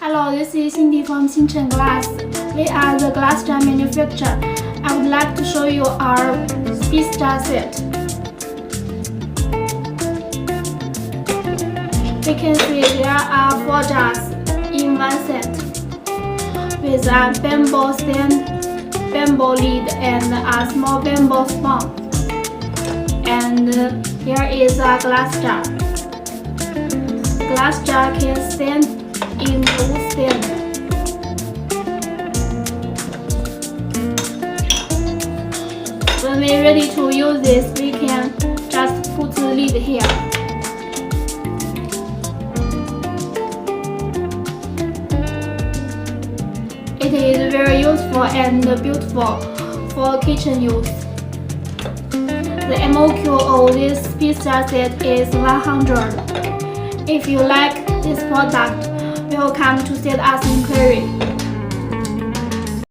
Hello, this is Cindy from Xingchen Glass. We are the glass jar manufacturer. I would like to show you our speed jar set. We can see there are 4 jars in one set with a bamboo stand, bamboo lid, and a small bamboo spoon. And here is a glass jar. Glass jar can stand in the stand. When we're ready to use this, we can just put the lid here. It is very useful and beautiful for kitchen use. The MOQ of this speed jar set is 100. If you like this product, welcome to send us inquiry.